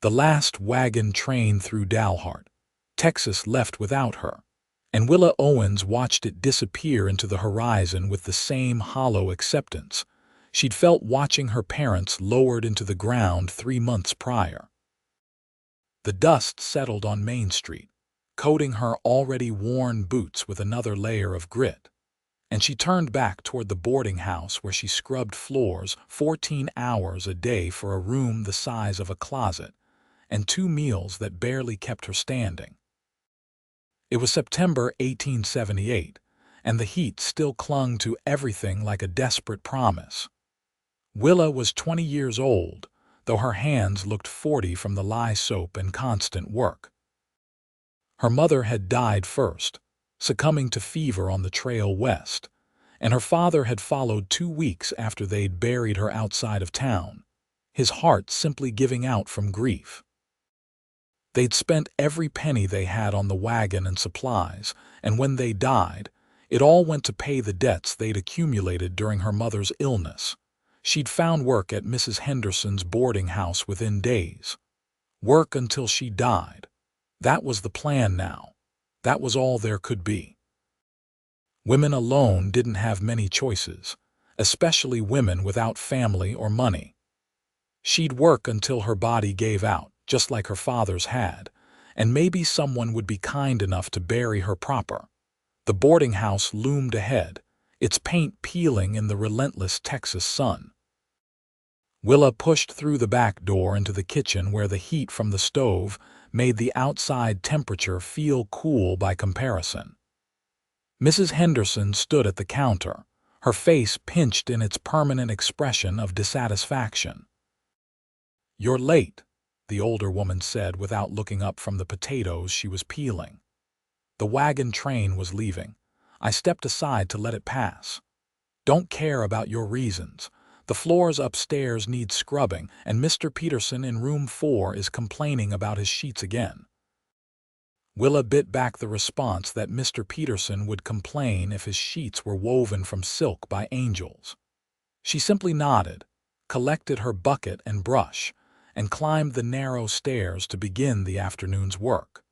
The last wagon train through Dalhart, Texas left without her, and Willa Owens watched it disappear into the horizon with the same hollow acceptance she'd felt watching her parents lowered into the ground 3 months prior. The dust settled on Main Street, coating her already worn boots with another layer of grit, and she turned back toward the boarding house where she scrubbed floors 14 hours a day for a room the size of a closet and 2 meals that barely kept her standing. It was September 1878, and the heat still clung to everything like a desperate promise. Willa was 20 years old, though her hands looked 40 from the lye soap and constant work. Her mother had died first, succumbing to fever on the trail west, and her father had followed 2 weeks after they'd buried her outside of town, his heart simply giving out from grief. They'd spent every penny they had on the wagon and supplies, and when they died, it all went to pay the debts they'd accumulated during her mother's illness. She'd found work at Mrs. Henderson's boarding house within days. Work until she died. That was the plan now. That was all there could be. Women alone didn't have many choices, especially women without family or money. She'd work until her body gave out, just like her father's had, and maybe someone would be kind enough to bury her proper. The boarding house loomed ahead, its paint peeling in the relentless Texas sun. Willa pushed through the back door into the kitchen where the heat from the stove made the outside temperature feel cool by comparison. Mrs. Henderson stood at the counter, her face pinched in its permanent expression of dissatisfaction. "You're late," the older woman said without looking up from the potatoes she was peeling. "The wagon train was leaving. I stepped aside to let it pass. Don't care about your reasons. The floors upstairs need scrubbing, and Mr. Peterson in room 4 is complaining about his sheets again." Willa bit back the response that Mr. Peterson would complain if his sheets were woven from silk by angels. She simply nodded, collected her bucket and brush, and climbed the narrow stairs to begin the afternoon's work.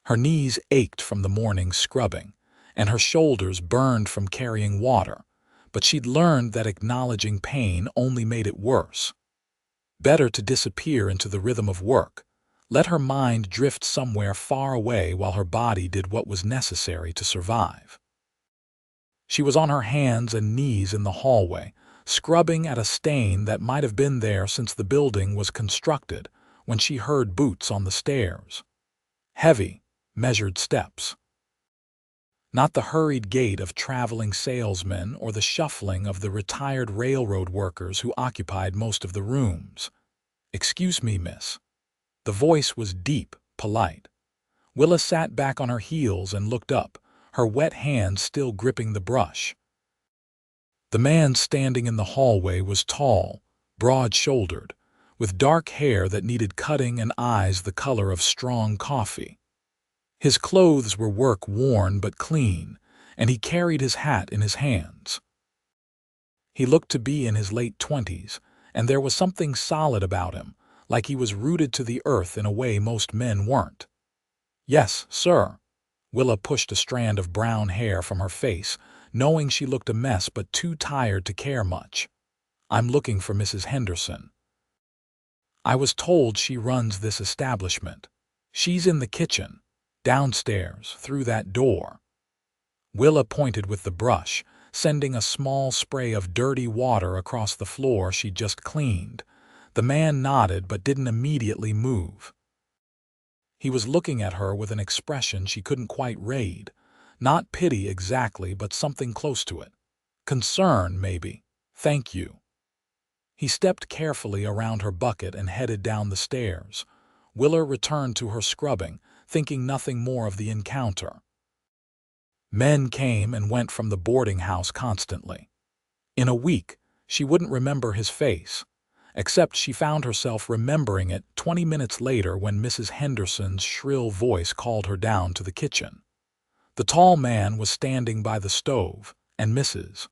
Her knees ached from the morning's scrubbing, and her shoulders burned from carrying water, but she'd learned that acknowledging pain only made it worse. Better to disappear into the rhythm of work, let her mind drift somewhere far away while her body did what was necessary to survive. She was on her hands and knees in the hallway, scrubbing at a stain that might have been there since the building was constructed, when she heard boots on the stairs. Heavy, measured steps. Not the hurried gait of traveling salesmen or the shuffling of the retired railroad workers who occupied most of the rooms. "Excuse me, miss." The voice was deep, polite. Willa sat back on her heels and looked up, her wet hand still gripping the brush. The man standing in the hallway was tall, broad-shouldered, with dark hair that needed cutting and eyes the color of strong coffee. His clothes were work-worn but clean, and he carried his hat in his hands. He looked to be in his late 20s, and there was something solid about him, like he was rooted to the earth in a way most men weren't. "Yes, sir." Willa pushed a strand of brown hair from her face, knowing she looked a mess but too tired to care much. "I'm looking for Mrs. Henderson. I was told she runs this establishment. She's in the kitchen, downstairs, through that door." Willa pointed with the brush, sending a small spray of dirty water across the floor she'd just cleaned. The man nodded but didn't immediately move. He was looking at her with an expression she couldn't quite read. Not pity exactly, but something close to it. Concern, maybe. "Thank you." He stepped carefully around her bucket and headed down the stairs. Willa returned to her scrubbing, thinking nothing more of the encounter. Men came and went from the boarding house constantly. In a week, she wouldn't remember his face, except she found herself remembering it 20 minutes later when Mrs. Henderson's shrill voice called her down to the kitchen. The tall man was standing by the stove, and Mrs.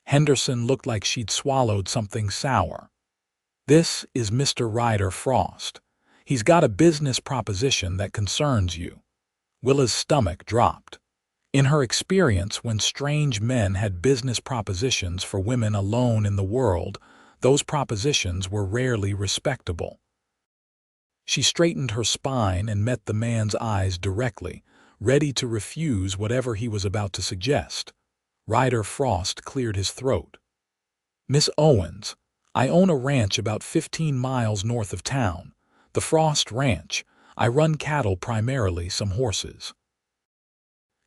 Henderson looked like she'd swallowed something sour. This is Mr. Ryder Frost. He's got a business proposition that concerns you." Willa's stomach dropped. In her experience, when strange men had business propositions for women alone in the world, those propositions were rarely respectable. She straightened her spine and met the man's eyes directly, ready to refuse whatever he was about to suggest. Ryder Frost cleared his throat. "Miss Owens, I own a ranch about 15 miles north of town, the Frost Ranch. I run cattle primarily, some horses.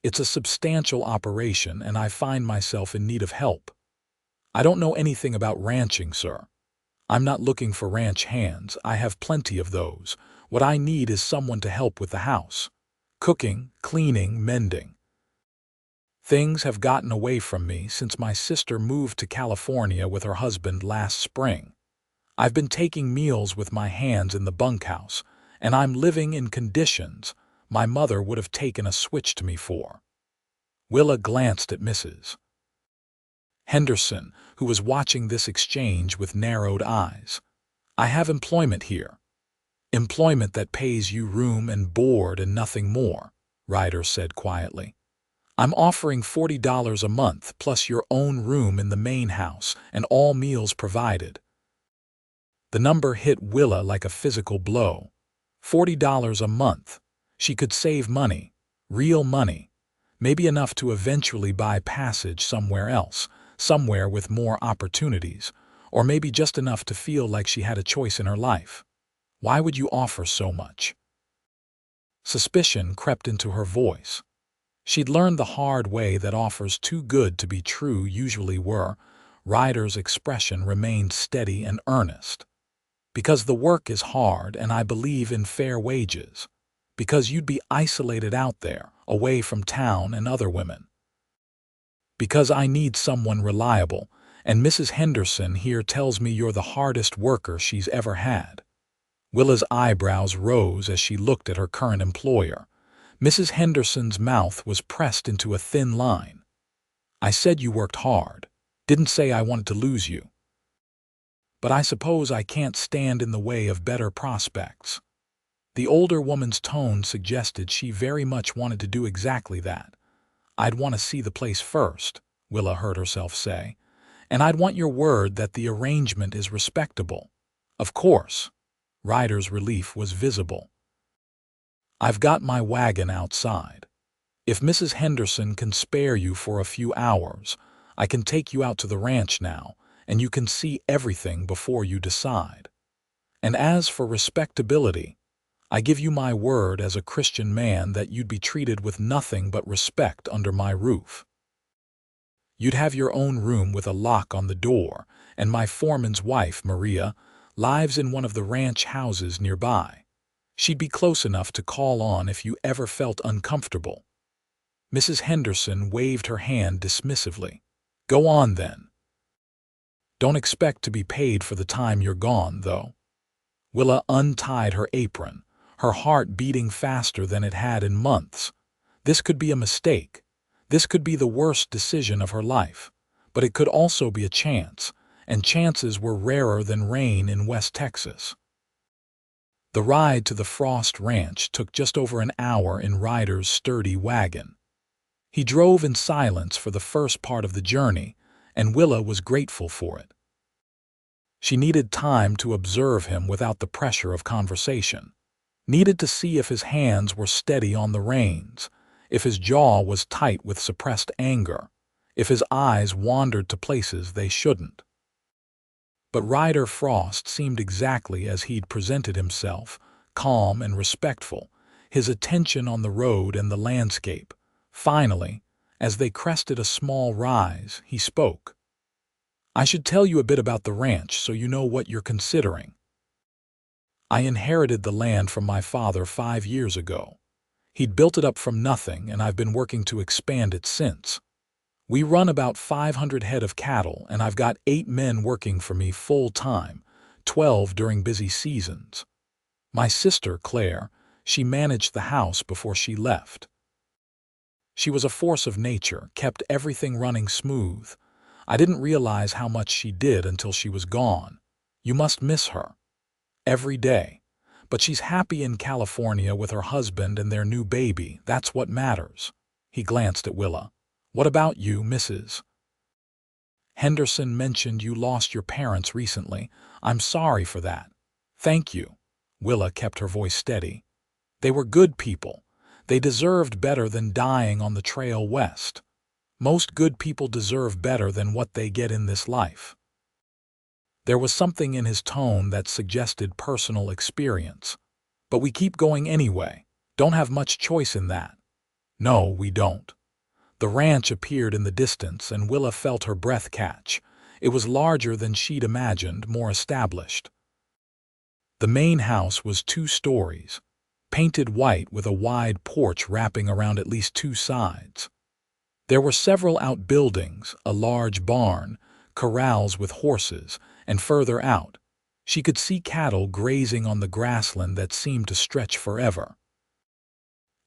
It's a substantial operation and I find myself in need of help. I don't know anything about ranching, sir. I'm not looking for ranch hands. I have plenty of those. What I need is someone to help with the house. Cooking, cleaning, mending. Things have gotten away from me since my sister moved to California with her husband last spring. I've been taking meals with my hands in the bunkhouse, and I'm living in conditions my mother would have taken a switch to me for." Willa glanced at Mrs. Henderson, who was watching this exchange with narrowed eyes. "I have employment here." "Employment that pays you room and board and nothing more," Ryder said quietly. "I'm offering $40 a month plus your own room in the main house and all meals provided." The number hit Willa like a physical blow. $40 a month. She could save money, real money, maybe enough to eventually buy passage somewhere else, somewhere with more opportunities, or maybe just enough to feel like she had a choice in her life. Why would you offer so much? Suspicion crept into her voice. She'd learned the hard way that offers too good to be true usually were. Ryder's expression remained steady and earnest. "Because the work is hard and I believe in fair wages. Because you'd be isolated out there, away from town and other women. Because I need someone reliable, and Mrs. Henderson here tells me you're the hardest worker she's ever had." Willa's eyebrows rose as she looked at her current employer. Mrs. Henderson's mouth was pressed into a thin line. "I said you worked hard. Didn't say I wanted to lose you. But I suppose I can't stand in the way of better prospects." The older woman's tone suggested she very much wanted to do exactly that. "I'd want to see the place first," Willa heard herself say. "And I'd want your word that the arrangement is respectable." "Of course." Ryder's relief was visible. "I've got my wagon outside. If Mrs. Henderson can spare you for a few hours, I can take you out to the ranch now, and you can see everything before you decide. And as for respectability, I give you my word as a Christian man that you'd be treated with nothing but respect under my roof. You'd have your own room with a lock on the door, and my foreman's wife, Maria, lives in one of the ranch houses nearby. She'd be close enough to call on if you ever felt uncomfortable." Mrs. Henderson waved her hand dismissively. "Go on then. Don't expect to be paid for the time you're gone, though." Willa untied her apron, her heart beating faster than it had in months. This could be a mistake. This could be the worst decision of her life. But it could also be a chance, and chances were rarer than rain in West Texas. The ride to the Frost Ranch took just over an hour in Ryder's sturdy wagon. He drove in silence for the first part of the journey, and Willa was grateful for it. She needed time to observe him without the pressure of conversation. Needed to see if his hands were steady on the reins, if his jaw was tight with suppressed anger, if his eyes wandered to places they shouldn't. But Ryder Frost seemed exactly as he'd presented himself, calm and respectful, his attention on the road and the landscape. Finally, as they crested a small rise, he spoke. "I should tell you a bit about the ranch so you know what you're considering. I inherited the land from my father 5 years ago. He'd built it up from nothing, and I've been working to expand it since. We run about 500 head of cattle, and I've got 8 men working for me full-time, 12 during busy seasons. My sister, Claire, she managed the house before she left. She was a force of nature, kept everything running smooth. I didn't realize how much she did until she was gone. You must miss her. Every day. But she's happy in California with her husband and their new baby. That's what matters." He glanced at Willa. "What about you, Mrs. Henderson mentioned you lost your parents recently. I'm sorry for that." "Thank you." Willa kept her voice steady. "They were good people. They deserved better than dying on the trail west. Most good people deserve better than what they get in this life." There was something in his tone that suggested personal experience. "But we keep going anyway. Don't have much choice in that." "No, we don't." The ranch appeared in the distance, and Willa felt her breath catch. It was larger than she'd imagined, more established. The main house was 2 stories, painted white with a wide porch wrapping around at least 2 sides. There were several outbuildings, a large barn, corrals with horses, and further out, she could see cattle grazing on the grassland that seemed to stretch forever.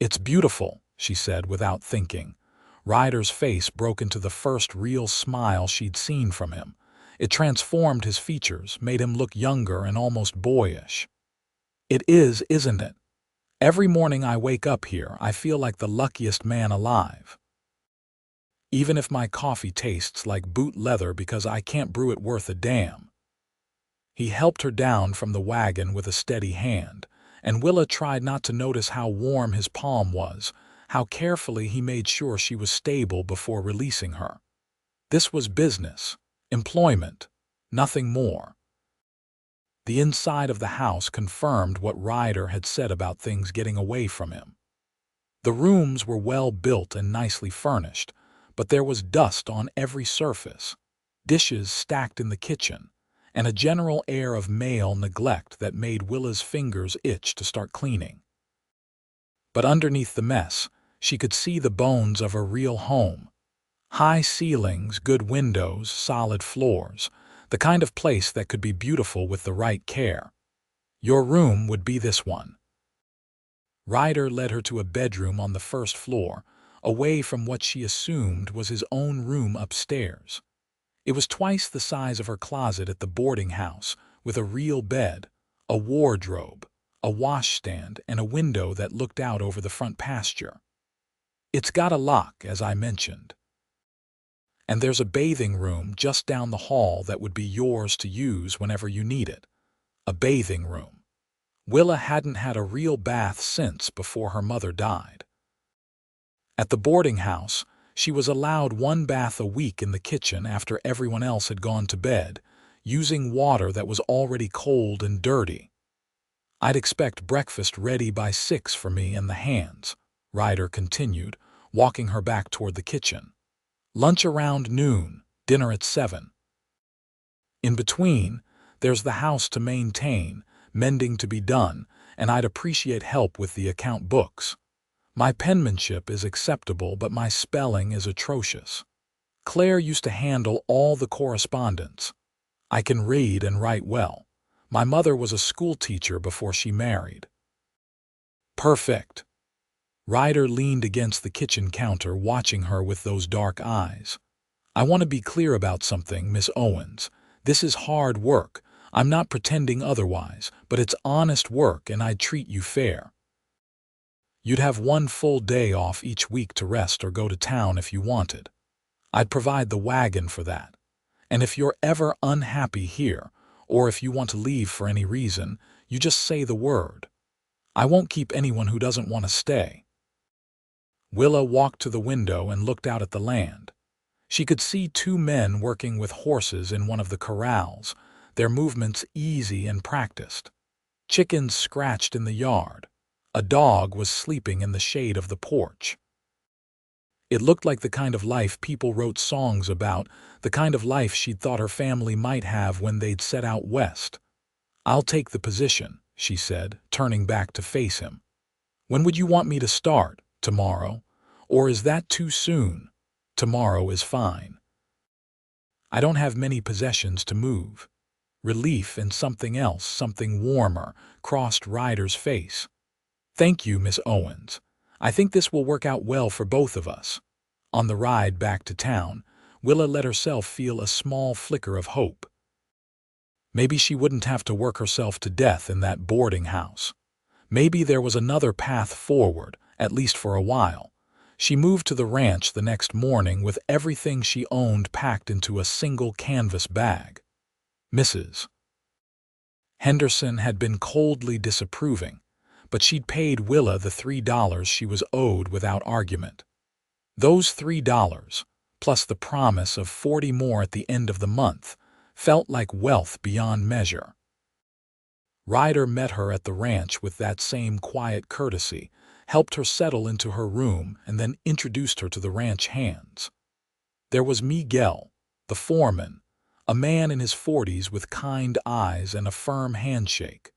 "It's beautiful," she said without thinking. Ryder's face broke into the first real smile she'd seen from him. It transformed his features, made him look younger and almost boyish. "It is, isn't it? Every morning I wake up here, I feel like the luckiest man alive. Even if my coffee tastes like boot leather because I can't brew it worth a damn." He helped her down from the wagon with a steady hand, and Willa tried not to notice how warm his palm was, how carefully he made sure she was stable before releasing her. This was business, employment, nothing more. The inside of the house confirmed what Ryder had said about things getting away from him. The rooms were well built and nicely furnished, but there was dust on every surface, dishes stacked in the kitchen, and a general air of male neglect that made Willa's fingers itch to start cleaning. But underneath the mess, she could see the bones of a real home. High ceilings, good windows, solid floors, the kind of place that could be beautiful with the right care. Your room would be this one. Ryder led her to a bedroom on the first floor, away from what she assumed was his own room upstairs. It was twice the size of her closet at the boarding house, with a real bed, a wardrobe, a washstand, and a window that looked out over the front pasture. "It's got a lock, as I mentioned. And there's a bathing room just down the hall that would be yours to use whenever you need it." A bathing room. Willa hadn't had a real bath since before her mother died. At the boarding house, she was allowed 1 bath a week in the kitchen after everyone else had gone to bed, using water that was already cold and dirty. "I'd expect breakfast ready by 6 for me and the hands," Ryder continued, walking her back toward the kitchen. "Lunch around noon, dinner at 7. In between, there's the house to maintain, mending to be done, and I'd appreciate help with the account books. My penmanship is acceptable, but my spelling is atrocious. Claire used to handle all the correspondence. I can read and write well. My mother was a school teacher before she married." "Perfect." Ryder leaned against the kitchen counter, watching her with those dark eyes. "I want to be clear about something, Miss Owens. This is hard work. I'm not pretending otherwise, but it's honest work, and I'd treat you fair. You'd have 1 full day off each week to rest or go to town if you wanted. I'd provide the wagon for that. And if you're ever unhappy here, or if you want to leave for any reason, you just say the word. I won't keep anyone who doesn't want to stay." Willa walked to the window and looked out at the land. She could see 2 men working with horses in one of the corrals, their movements easy and practiced. Chickens scratched in the yard. A dog was sleeping in the shade of the porch. It looked like the kind of life people wrote songs about, the kind of life she'd thought her family might have when they'd set out west. "I'll take the position," she said, turning back to face him. "When would you want me to start? Tomorrow? Or is that too soon?" "Tomorrow is fine. I don't have many possessions to move." Relief and something else, something warmer, crossed Ryder's face. "Thank you, Miss Owens. I think this will work out well for both of us." On the ride back to town, Willa let herself feel a small flicker of hope. Maybe she wouldn't have to work herself to death in that boarding house. Maybe there was another path forward, at least for a while. She moved to the ranch the next morning with everything she owned packed into a single canvas bag. Mrs. Henderson had been coldly disapproving, but she'd paid Willa the $3 she was owed without argument. Those $3, plus the promise of 40 more at the end of the month, felt like wealth beyond measure. Ryder met her at the ranch with that same quiet courtesy, helped her settle into her room, and then introduced her to the ranch hands. There was Miguel, the foreman, a man in his 40s with kind eyes and a firm handshake.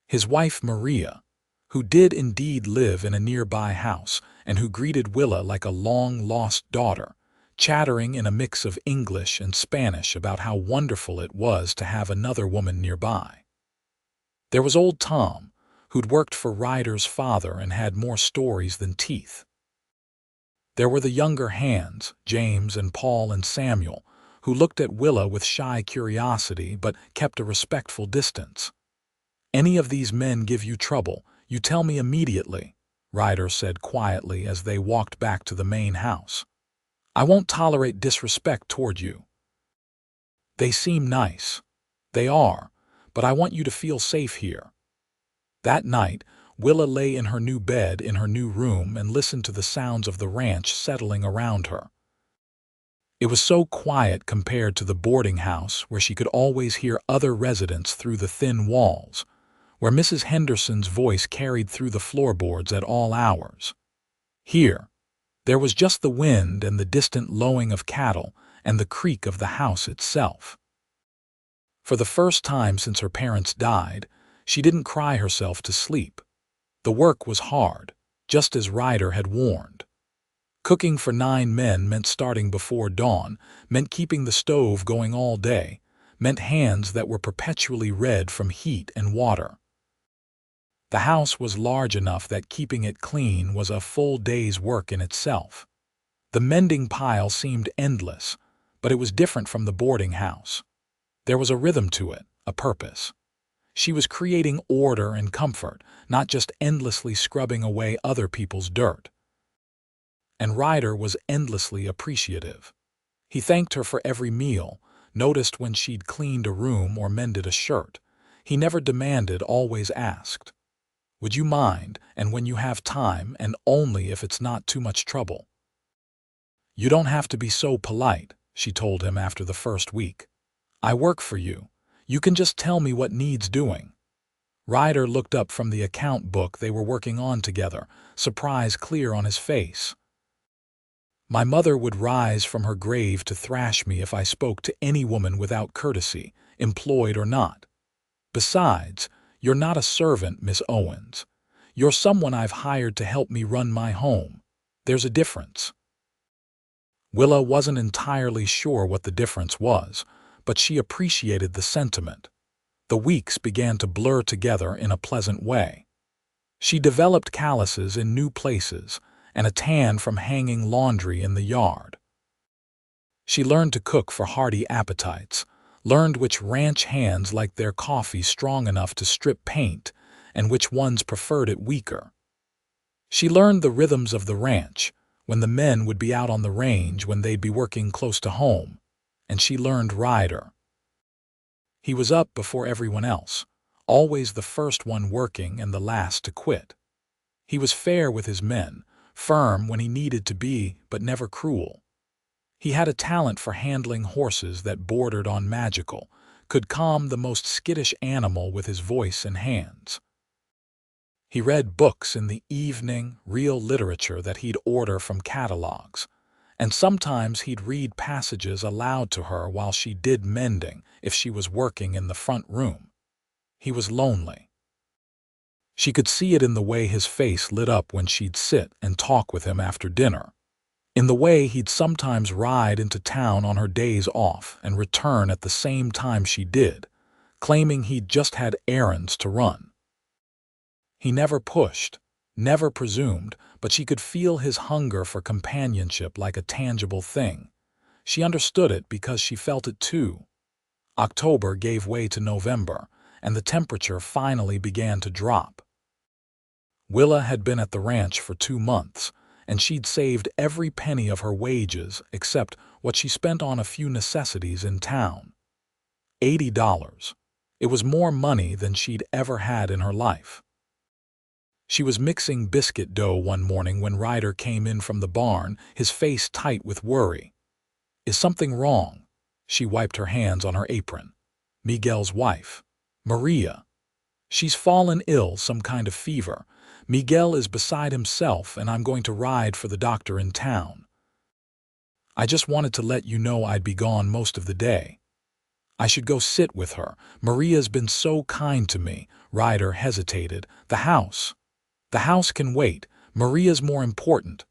His wife Maria, who did indeed live in a nearby house and who greeted Willa like a long-lost daughter, chattering in a mix of English and Spanish about how wonderful it was to have another woman nearby. There was old Tom, who'd worked for Ryder's father and had more stories than teeth. There were the younger hands, James and Paul and Samuel, who looked at Willa with shy curiosity but kept a respectful distance. "Any of these men give you trouble, you tell me immediately," Ryder said quietly as they walked back to the main house. "I won't tolerate disrespect toward you. They seem nice. They are, but I want you to feel safe here." That night, Willa lay in her new bed in her new room and listened to the sounds of the ranch settling around her. It was so quiet compared to the boarding house where she could always hear other residents through the thin walls, where Mrs. Henderson's voice carried through the floorboards at all hours. Here, there was just the wind and the distant lowing of cattle and the creak of the house itself. For the first time since her parents died, she didn't cry herself to sleep. The work was hard, just as Ryder had warned. Cooking for 9 men meant starting before dawn, meant keeping the stove going all day, meant hands that were perpetually red from heat and water. The house was large enough that keeping it clean was a full day's work in itself. The mending pile seemed endless, but it was different from the boarding house. There was a rhythm to it, a purpose. She was creating order and comfort, not just endlessly scrubbing away other people's dirt. And Ryder was endlessly appreciative. He thanked her for every meal, noticed when she'd cleaned a room or mended a shirt. He never demanded, always asked, "Would you mind, and when you have time, and only if it's not too much trouble?" "You don't have to be so polite," she told him after the first week. "I work for you. You can just tell me what needs doing." Ryder looked up from the account book they were working on together, surprise clear on his face. "My mother would rise from her grave to thrash me if I spoke to any woman without courtesy, employed or not. Besides, you're not a servant, Miss Owens. You're someone I've hired to help me run my home. There's a difference." Willa wasn't entirely sure what the difference was, but she appreciated the sentiment. The weeks began to blur together in a pleasant way. She developed calluses in new places and a tan from hanging laundry in the yard. She learned to cook for hearty appetites, learned which ranch hands liked their coffee strong enough to strip paint and which ones preferred it weaker. She learned the rhythms of the ranch, when the men would be out on the range, when they'd be working close to home, and she learned Ryder. He was up before everyone else, always the first one working and the last to quit. He was fair with his men, firm when he needed to be, but never cruel. He had a talent for handling horses that bordered on magical, could calm the most skittish animal with his voice and hands. He read books in the evening, real literature that he'd order from catalogs, and sometimes he'd read passages aloud to her while she did mending if she was working in the front room. He was lonely. She could see it in the way his face lit up when she'd sit and talk with him after dinner, in the way he'd sometimes ride into town on her days off and return at the same time she did, claiming he'd just had errands to run. He never pushed, never presumed, but she could feel his hunger for companionship like a tangible thing. She understood it because she felt it too. October gave way to November, and the temperature finally began to drop. Willa had been at the ranch for 2 months, and she'd saved every penny of her wages except what she spent on a few necessities in town. $80. It was more money than she'd ever had in her life. She was mixing biscuit dough one morning when Ryder came in from the barn, his face tight with worry. "Is something wrong?" She wiped her hands on her apron. "Miguel's wife, Maria. She's fallen ill, some kind of fever. Miguel is beside himself, and I'm going to ride for the doctor in town. I just wanted to let you know I'd be gone most of the day. I should go sit with her. Maria's been so kind to me." Ryder hesitated. The house can wait. Maria's more important."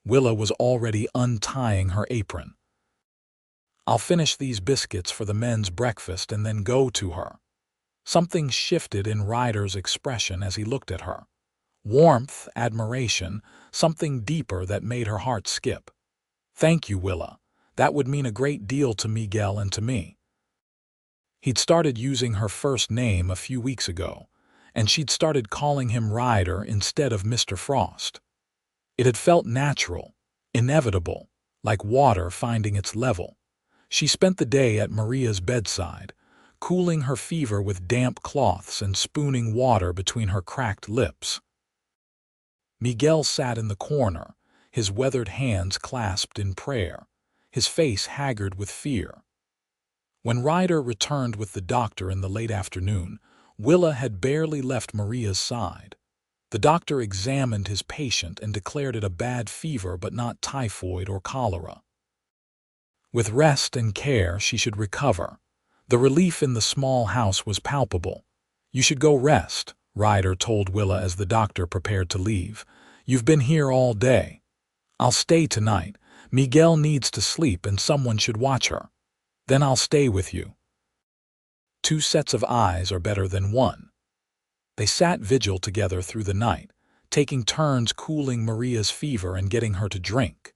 Willa was already untying her apron. "I'll finish these biscuits for the men's breakfast and then go to her." Something shifted in Ryder's expression as he looked at her. Warmth, admiration, something deeper that made her heart skip. "Thank you, Willa. That would mean a great deal to Miguel and to me." He'd started using her first name a few weeks ago, and she'd started calling him Ryder instead of Mr. Frost. It had felt natural, inevitable, like water finding its level. She spent the day at Maria's bedside, cooling her fever with damp cloths and spooning water between her cracked lips. Miguel sat in the corner, his weathered hands clasped in prayer, his face haggard with fear. When Ryder returned with the doctor in the late afternoon, Willa had barely left Maria's side. The doctor examined his patient and declared it a bad fever but not typhoid or cholera. With rest and care, she should recover. The relief in the small house was palpable. "You should go rest," Ryder told Willa as the doctor prepared to leave. "You've been here all day." "I'll stay tonight. Miguel needs to sleep and someone should watch her. Then I'll stay with you." 2 sets of eyes are better than 1. They sat vigil together through the night, taking turns cooling Maria's fever and getting her to drink.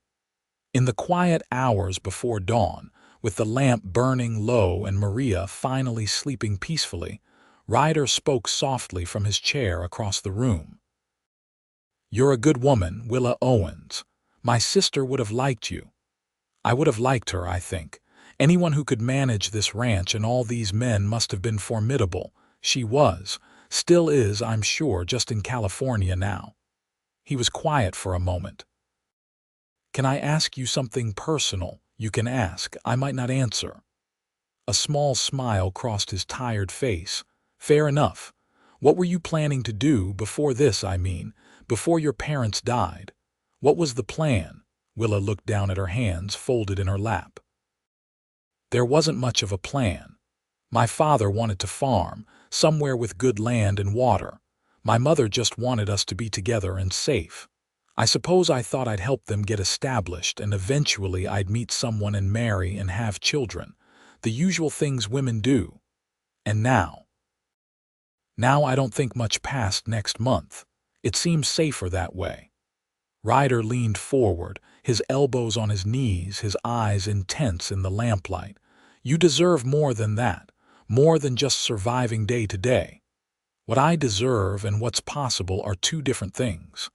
In the quiet hours before dawn, with the lamp burning low and Maria finally sleeping peacefully, Ryder spoke softly from his chair across the room. "You're a good woman, Willa Owens. My sister would have liked you. I would have liked her, I think. Anyone who could manage this ranch and all these men must have been formidable. She was, still is, I'm sure, just in California now." He was quiet for a moment. "Can I ask you something personal?" "You can ask. I might not answer." A small smile crossed his tired face. "Fair enough. What were you planning to do before this, I mean, before your parents died? What was the plan?" Willa looked down at her hands folded in her lap. "There wasn't much of a plan. My father wanted to farm, somewhere with good land and water. My mother just wanted us to be together and safe. I suppose I thought I'd help them get established and eventually I'd meet someone and marry and have children. The usual things women do. And now I don't think much past next month. It seems safer that way." Ryder leaned forward, his elbows on his knees, his eyes intense in the lamplight. "You deserve more than that, more than just surviving day to day. What I deserve and what's possible are 2 different things."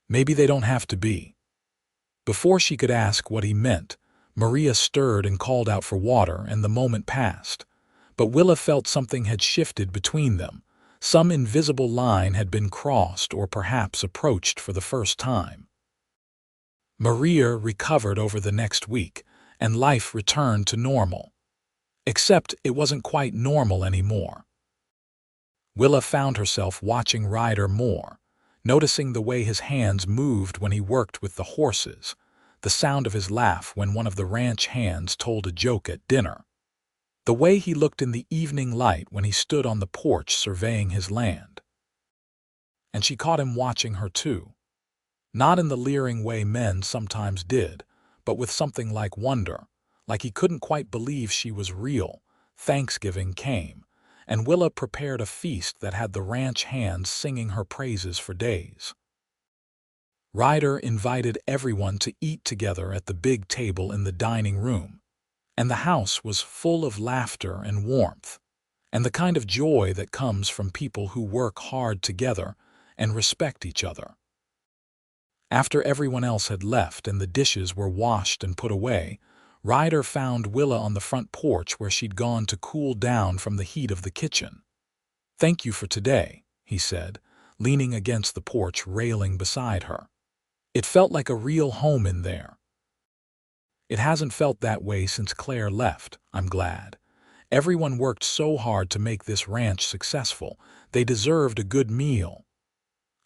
"Maybe they don't have to be." Before she could ask what he meant, Maria stirred and called out for water, and the moment passed. But Willa felt something had shifted between them. Some invisible line had been crossed or perhaps approached for the first time. Maria recovered over the next week, and life returned to normal. Except it wasn't quite normal anymore. Willa found herself watching Ryder more, noticing the way his hands moved when he worked with the horses, the sound of his laugh when one of the ranch hands told a joke at dinner, the way he looked in the evening light when he stood on the porch surveying his land. And she caught him watching her too. Not in the leering way men sometimes did, but with something like wonder, like he couldn't quite believe she was real. Thanksgiving came, and Willa prepared a feast that had the ranch hands singing her praises for days. Ryder invited everyone to eat together at the big table in the dining room. and the house was full of laughter and warmth, and the kind of joy that comes from people who work hard together and respect each other. After everyone else had left and the dishes were washed and put away, Ryder found Willa on the front porch where she'd gone to cool down from the heat of the kitchen. "Thank you for today," he said, leaning against the porch railing beside her. "It felt like a real home in there." "It hasn't felt that way since Claire left, I'm glad. Everyone worked so hard to make this ranch successful. They deserved a good meal."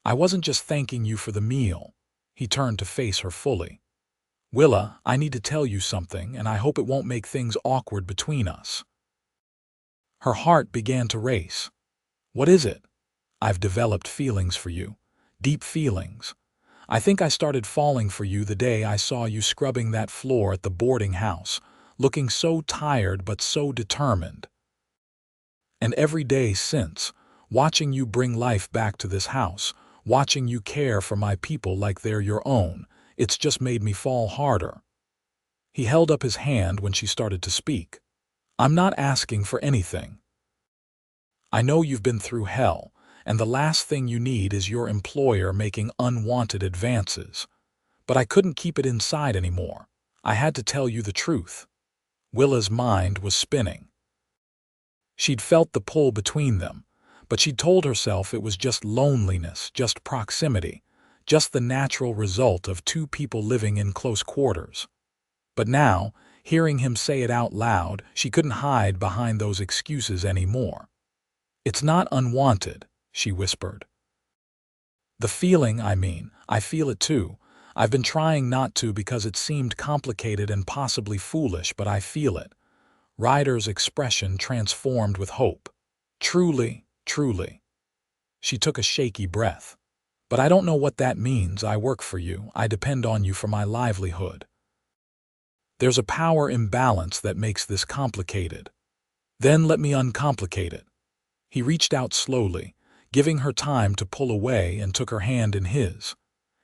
"I wasn't just thanking you for the meal." He turned to face her fully. "Willa, I need to tell you something, and I hope it won't make things awkward between us." Her heart began to race. "What is it?" "I've developed feelings for you. Deep feelings. I think I started falling for you the day I saw you scrubbing that floor at the boarding house, looking so tired but so determined. And every day since, watching you bring life back to this house, watching you care for my people like they're your own, it's just made me fall harder." He held up his hand when she started to speak. "I'm not asking for anything. I know you've been through hell, and the last thing you need is your employer making unwanted advances. But I couldn't keep it inside anymore. I had to tell you the truth." Willa's mind was spinning. She'd felt the pull between them, but she'd told herself it was just loneliness, just proximity, just the natural result of two people living in close quarters. But now, hearing him say it out loud, she couldn't hide behind those excuses anymore. "It's not unwanted," she whispered. "The feeling, I feel it too. I've been trying not to because it seemed complicated and possibly foolish, but I feel it." Ryder's expression transformed with hope. "Truly, truly." She took a shaky breath. "But I don't know what that means. I work for you. I depend on you for my livelihood. There's a power imbalance that makes this complicated. Then let me uncomplicate it." He reached out slowly, giving her time to pull away, and took her hand in his.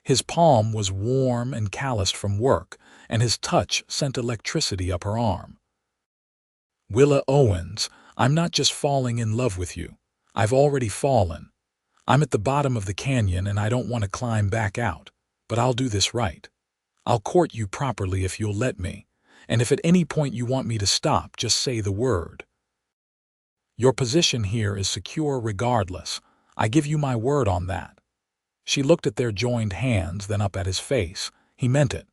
His palm was warm and calloused from work, and his touch sent electricity up her arm. "Willa Owens, I'm not just falling in love with you. I've already fallen. I'm at the bottom of the canyon and I don't want to climb back out, but I'll do this right. I'll court you properly if you'll let me, and if at any point you want me to stop, just say the word. Your position here is secure regardless. I give you my word on that." She looked at their joined hands, then up at his face. He meant it.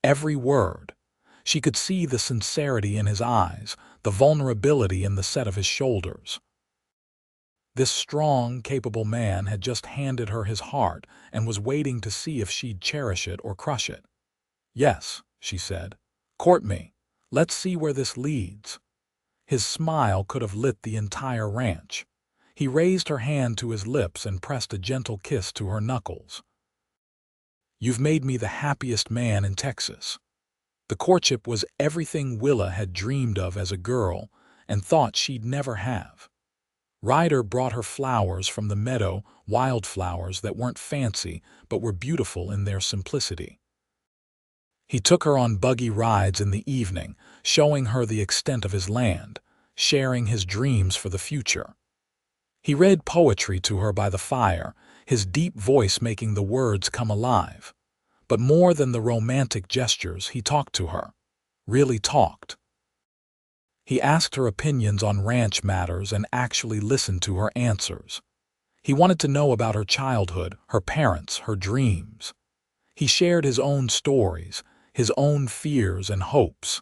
Every word. She could see the sincerity in his eyes, the vulnerability in the set of his shoulders. This strong, capable man had just handed her his heart and was waiting to see if she'd cherish it or crush it. "Yes," she said. "Court me. Let's see where this leads." His smile could have lit the entire ranch. He raised her hand to his lips and pressed a gentle kiss to her knuckles. "You've made me the happiest man in Texas." The courtship was everything Willa had dreamed of as a girl and thought she'd never have. Ryder brought her flowers from the meadow, wildflowers that weren't fancy but were beautiful in their simplicity. He took her on buggy rides in the evening, showing her the extent of his land, sharing his dreams for the future. He read poetry to her by the fire, his deep voice making the words come alive. But more than the romantic gestures, he talked to her. Really talked. He asked her opinions on ranch matters and actually listened to her answers. He wanted to know about her childhood, her parents, her dreams. He shared his own stories, his own fears and hopes.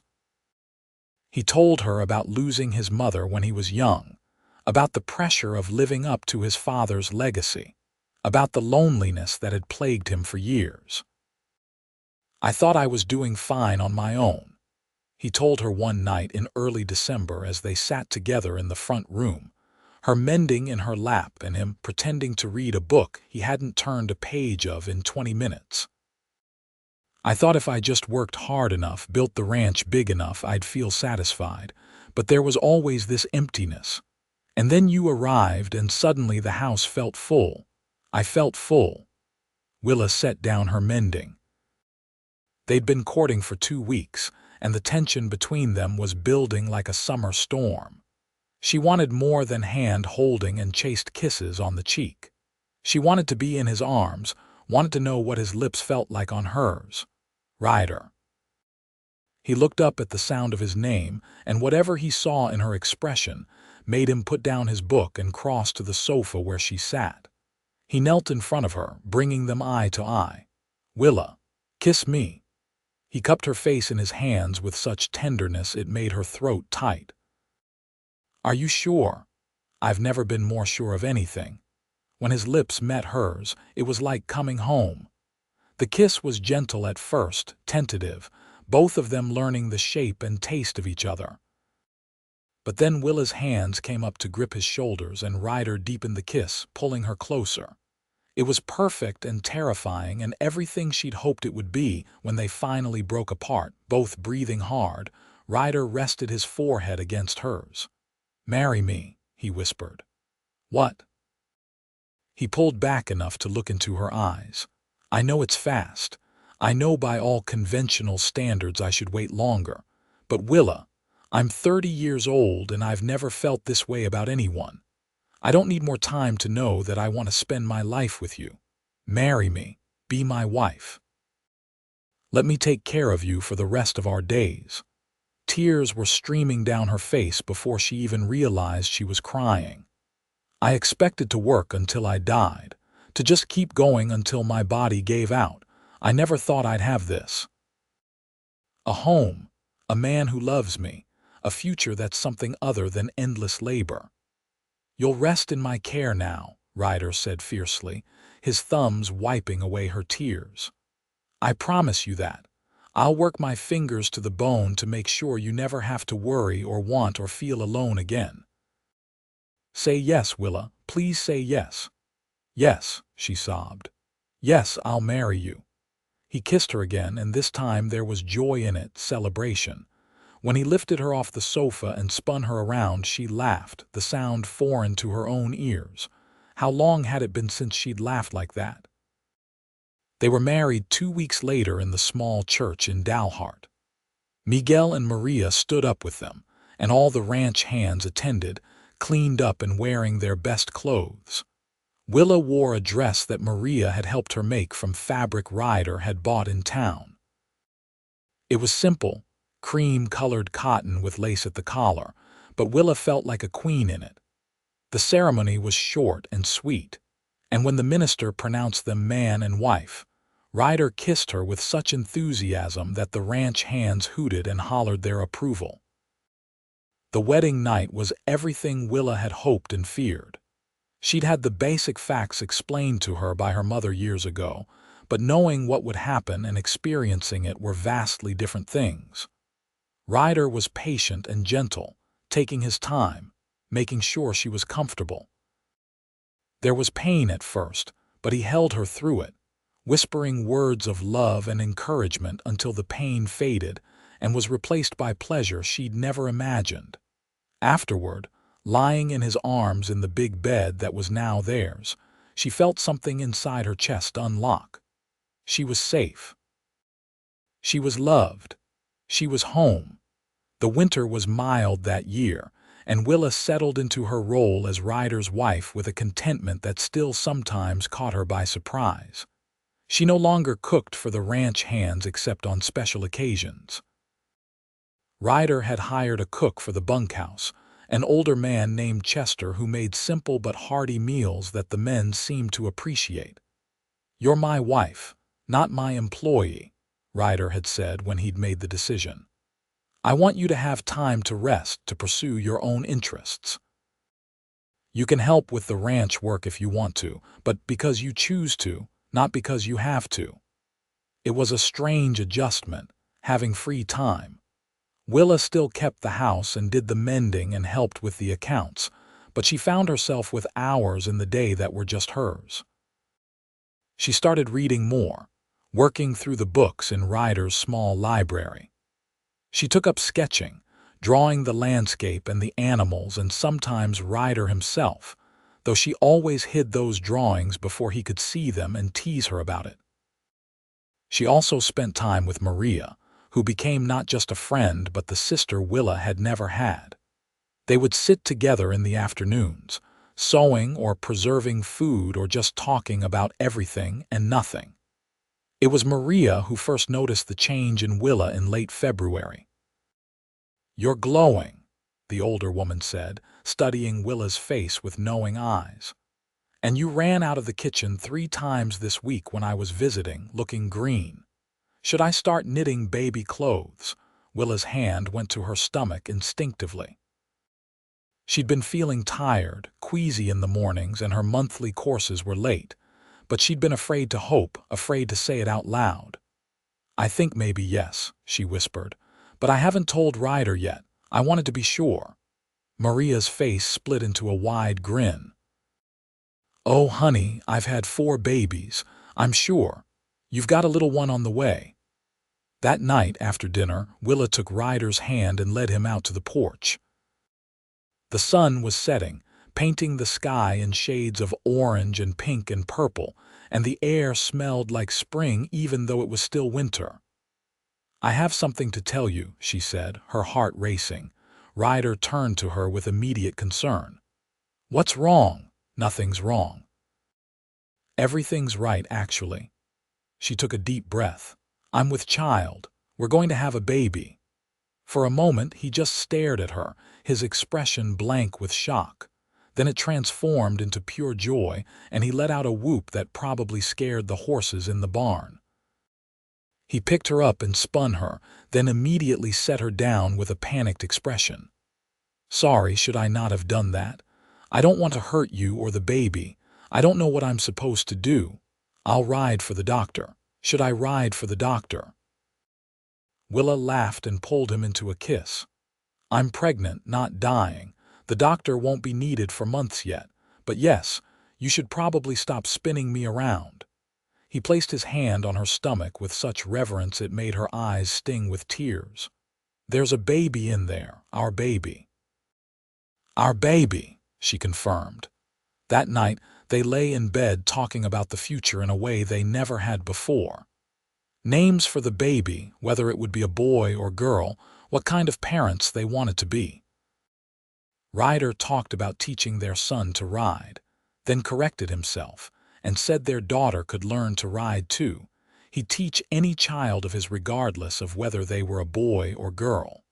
He told her about losing his mother when he was young, about the pressure of living up to his father's legacy, about the loneliness that had plagued him for years. "I thought I was doing fine on my own," he told her one night in early December as they sat together in the front room, her mending in her lap and him pretending to read a book he hadn't turned a page of in 20 minutes. "I thought if I just worked hard enough, built the ranch big enough, I'd feel satisfied, but there was always this emptiness. And then you arrived and suddenly the house felt full. I felt full." Willa set down her mending. They'd been courting for 2 weeks, and the tension between them was building like a summer storm. She wanted more than hand-holding and chaste kisses on the cheek. She wanted to be in his arms, wanted to know what his lips felt like on hers. Ryder. He looked up at the sound of his name, and whatever he saw in her expression made him put down his book and cross to the sofa where she sat. He knelt in front of her, bringing them eye to eye. "Willa, kiss me." He cupped her face in his hands with such tenderness it made her throat tight. "Are you sure?" "I've never been more sure of anything." When his lips met hers, it was like coming home. The kiss was gentle at first, tentative, both of them learning the shape and taste of each other. But then Willa's hands came up to grip his shoulders and Ryder deepened the kiss, pulling her closer. It was perfect and terrifying and everything she'd hoped it would be. When they finally broke apart, both breathing hard, Ryder rested his forehead against hers. "Marry me," he whispered. "What?" He pulled back enough to look into her eyes. "I know it's fast. I know by all conventional standards I should wait longer. But Willa, I'm 30 years old and I've never felt this way about anyone. I don't need more time to know that I want to spend my life with you. Marry me. Be my wife. Let me take care of you for the rest of our days." Tears were streaming down her face before she even realized she was crying. "I expected to work until I died, to just keep going until my body gave out. I never thought I'd have this. A home, a man who loves me, a future that's something other than endless labor." "You'll rest in my care now," Ryder said fiercely, his thumbs wiping away her tears. "I promise you that. I'll work my fingers to the bone to make sure you never have to worry or want or feel alone again. Say yes, Willa. Please say yes." "Yes," she sobbed. "Yes, I'll marry you." He kissed her again, and this time there was joy in it, celebration. When he lifted her off the sofa and spun her around, she laughed, the sound foreign to her own ears. How long had it been since she'd laughed like that? They were married 2 weeks later in the small church in Dalhart. Miguel and Maria stood up with them, and all the ranch hands attended, cleaned up and wearing their best clothes. Willa wore a dress that Maria had helped her make from fabric Ryder had bought in town. It was simple, cream-colored cotton with lace at the collar, but Willa felt like a queen in it. The ceremony was short and sweet, and when the minister pronounced them man and wife, Ryder kissed her with such enthusiasm that the ranch hands hooted and hollered their approval. The wedding night was everything Willa had hoped and feared. She'd had the basic facts explained to her by her mother years ago, but knowing what would happen and experiencing it were vastly different things. Ryder was patient and gentle, taking his time, making sure she was comfortable. There was pain at first, but he held her through it, whispering words of love and encouragement until the pain faded and was replaced by pleasure she'd never imagined. Afterward, lying in his arms in the big bed that was now theirs, she felt something inside her chest unlock. She was safe. She was loved. She was home. The winter was mild that year, and Willa settled into her role as Ryder's wife with a contentment that still sometimes caught her by surprise. She no longer cooked for the ranch hands except on special occasions. Ryder had hired a cook for the bunkhouse, an older man named Chester who made simple but hearty meals that the men seemed to appreciate. "You're my wife, not my employee," Ryder had said when he'd made the decision. "I want you to have time to rest, to pursue your own interests. You can help with the ranch work if you want to, but because you choose to, not because you have to." It was a strange adjustment, having free time. Willa still kept the house and did the mending and helped with the accounts, but she found herself with hours in the day that were just hers. She started reading more, working through the books in Ryder's small library. She took up sketching, drawing the landscape and the animals and sometimes Ryder himself, though she always hid those drawings before he could see them and tease her about it. She also spent time with Maria, who became not just a friend but the sister Willa had never had. They would sit together in the afternoons, sewing or preserving food or just talking about everything and nothing. It was Maria who first noticed the change in Willa in late February. "You're glowing," the older woman said, studying Willa's face with knowing eyes. "And you ran out of the kitchen 3 times this week when I was visiting, looking green. Should I start knitting baby clothes?" Willa's hand went to her stomach instinctively. She'd been feeling tired, queasy in the mornings, and her monthly courses were late, but she'd been afraid to hope, afraid to say it out loud. "I think maybe yes," she whispered, "but I haven't told Ryder yet. I wanted to be sure." Maria's face split into a wide grin. "Oh, honey, I've had 4 babies, I'm sure. You've got a little one on the way." That night after dinner, Willa took Ryder's hand and led him out to the porch. The sun was setting, painting the sky in shades of orange and pink and purple, and the air smelled like spring even though it was still winter. "I have something to tell you," she said, her heart racing. Ryder turned to her with immediate concern. "What's wrong?" "Nothing's wrong. Everything's right, actually." She took a deep breath. "I'm with child. We're going to have a baby." For a moment, he just stared at her, his expression blank with shock. Then it transformed into pure joy, and he let out a whoop that probably scared the horses in the barn. He picked her up and spun her, then immediately set her down with a panicked expression. "Sorry, should I not have done that? I don't want to hurt you or the baby. I don't know what I'm supposed to do. I'll ride for the doctor. Should I ride for the doctor?" Willa laughed and pulled him into a kiss. "I'm pregnant, not dying. The doctor won't be needed for months yet. But yes, you should probably stop spinning me around." He placed his hand on her stomach with such reverence it made her eyes sting with tears. "There's a baby in there, our baby." "Our baby," she confirmed. That night, they lay in bed talking about the future in a way they never had before. Names for the baby, whether it would be a boy or girl, what kind of parents they wanted to be. Ryder talked about teaching their son to ride, then corrected himself, and said their daughter could learn to ride too. He'd teach any child of his regardless of whether they were a boy or girl.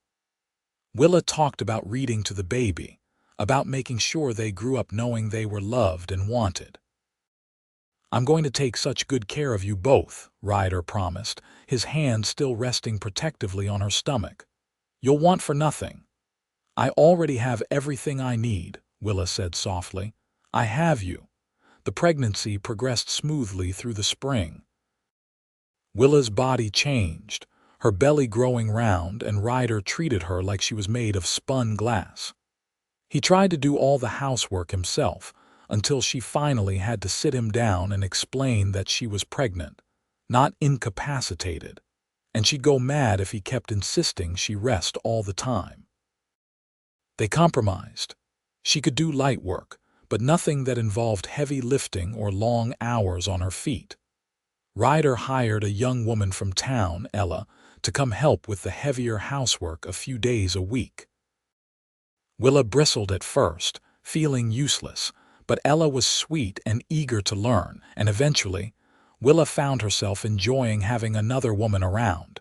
Willa talked about reading to the baby, about making sure they grew up knowing they were loved and wanted. "I'm going to take such good care of you both," Ryder promised, his hand still resting protectively on her stomach. "You'll want for nothing." "I already have everything I need," Willa said softly. "I have you." The pregnancy progressed smoothly through the spring. Willa's body changed, her belly growing round, and Ryder treated her like she was made of spun glass. He tried to do all the housework himself, until she finally had to sit him down and explain that she was pregnant, not incapacitated, and she'd go mad if he kept insisting she rest all the time. They compromised. She could do light work, but nothing that involved heavy lifting or long hours on her feet. Ryder hired a young woman from town, Ella, to come help with the heavier housework a few days a week. Willa bristled at first, feeling useless, but Ella was sweet and eager to learn, and eventually, Willa found herself enjoying having another woman around.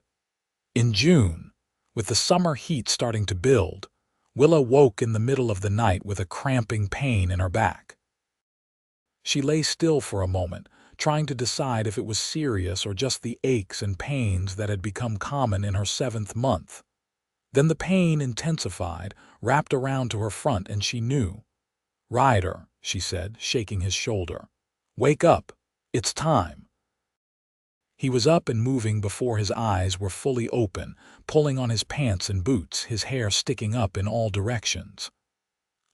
In June, with the summer heat starting to build, Willa woke in the middle of the night with a cramping pain in her back. She lay still for a moment, trying to decide if it was serious or just the aches and pains that had become common in her 7th month. Then the pain intensified, wrapped around to her front, and she knew. "Ryder," she said, shaking his shoulder. "Wake up. It's time." He was up and moving before his eyes were fully open, pulling on his pants and boots, his hair sticking up in all directions.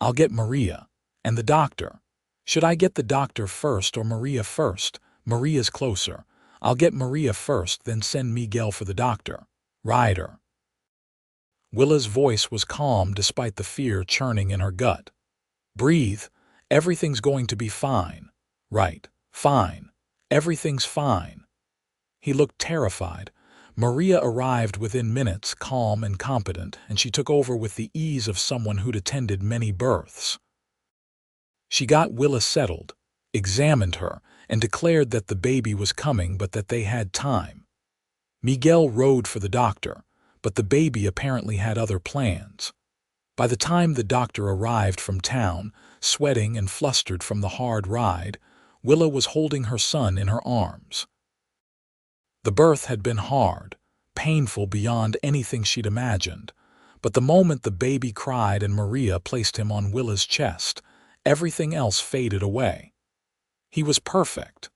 "I'll get Maria. And the doctor. Should I get the doctor first or Maria first? Maria's closer. I'll get Maria first, then send Miguel for the doctor. Ryder." Willa's voice was calm despite the fear churning in her gut. "Breathe. Everything's going to be fine." "Right. Fine. Everything's fine." He looked terrified. Maria arrived within minutes, calm and competent, and she took over with the ease of someone who'd attended many births. She got Willa settled, examined her, and declared that the baby was coming but that they had time. Miguel rode for the doctor, but the baby apparently had other plans. By the time the doctor arrived from town, sweating and flustered from the hard ride, Willa was holding her son in her arms. The birth had been hard, painful beyond anything she'd imagined, but the moment the baby cried and Maria placed him on Willa's chest, everything else faded away. He was perfect,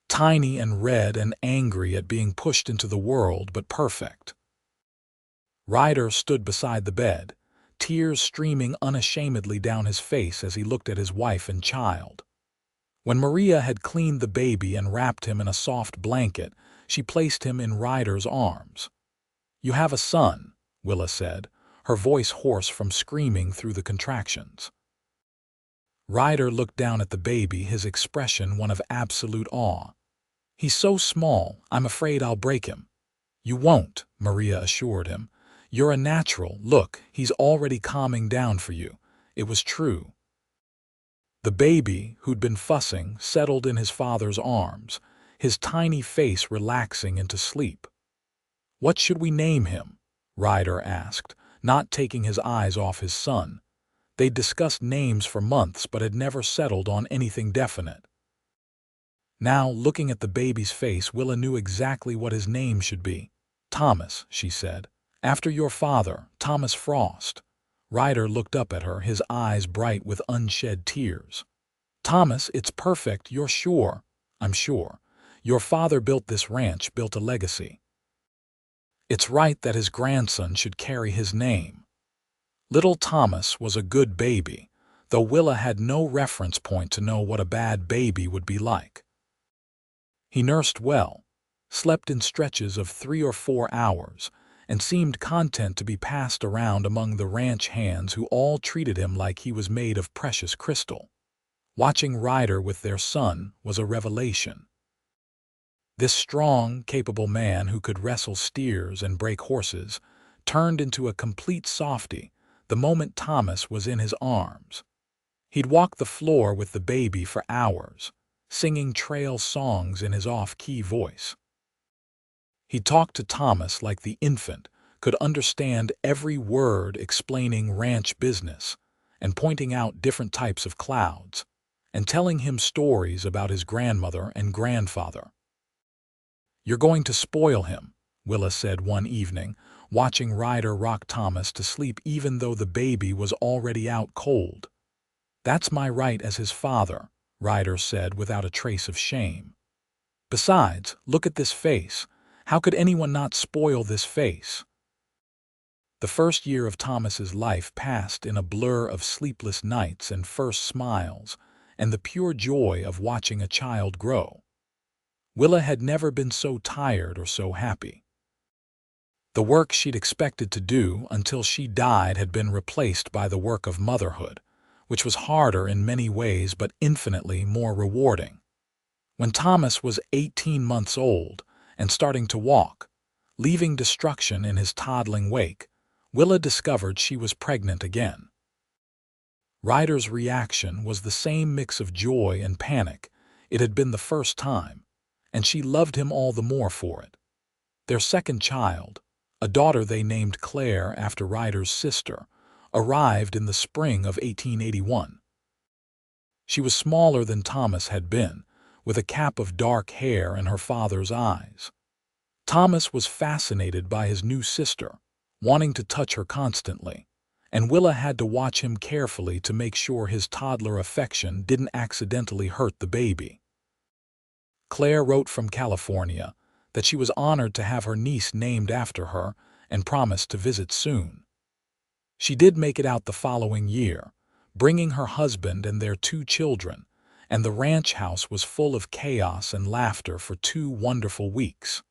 tiny and red and angry at being pushed into the world, but perfect. Ryder stood beside the bed, tears streaming unashamedly down his face as he looked at his wife and child. When Maria had cleaned the baby and wrapped him in a soft blanket, she placed him in Ryder's arms. "You have a son," Willa said, her voice hoarse from screaming through the contractions. Ryder looked down at the baby, his expression one of absolute awe. "He's so small, I'm afraid I'll break him." "You won't," Maria assured him. "You're a natural. Look, he's already calming down for you." It was true. The baby, who'd been fussing, settled in his father's arms, his tiny face relaxing into sleep. "What should we name him?" Ryder asked, not taking his eyes off his son. They'd discussed names for months but had never settled on anything definite. Now, looking at the baby's face, Willa knew exactly what his name should be. "Thomas," she said. "After your father, Thomas Frost." Ryder looked up at her, his eyes bright with unshed tears. "Thomas, it's perfect, you're sure?" "I'm sure. Your father built this ranch, built a legacy. It's right that his grandson should carry his name." Little Thomas was a good baby, though Willa had no reference point to know what a bad baby would be like. He nursed well, slept in stretches of 3 or 4 hours, and seemed content to be passed around among the ranch hands who all treated him like he was made of precious crystal. Watching Ryder with their son was a revelation. This strong, capable man who could wrestle steers and break horses turned into a complete softy the moment Thomas was in his arms. He'd walk the floor with the baby for hours, singing trail songs in his off-key voice. He talked to Thomas like the infant could understand every word, explaining ranch business and pointing out different types of clouds, and telling him stories about his grandmother and grandfather. "You're going to spoil him," Willa said one evening, watching Ryder rock Thomas to sleep even though the baby was already out cold. "That's my right as his father," Ryder said without a trace of shame. "Besides, look at this face. How could anyone not spoil this face?" The first year of Thomas's life passed in a blur of sleepless nights and first smiles, and the pure joy of watching a child grow. Willa had never been so tired or so happy. The work she'd expected to do until she died had been replaced by the work of motherhood, which was harder in many ways but infinitely more rewarding. When Thomas was 18 months old and starting to walk, leaving destruction in his toddling wake, Willa discovered she was pregnant again. Ryder's reaction was the same mix of joy and panic. It had been the first time, and she loved him all the more for it. Their second child, a daughter they named Claire after Ryder's sister, arrived in the spring of 1881. She was smaller than Thomas had been, with a cap of dark hair and her father's eyes. Thomas was fascinated by his new sister, wanting to touch her constantly, and Willa had to watch him carefully to make sure his toddler affection didn't accidentally hurt the baby. Claire wrote from California that she was honored to have her niece named after her and promised to visit soon. She did make it out the following year, bringing her husband and their 2 children, and the ranch house was full of chaos and laughter for 2 wonderful weeks.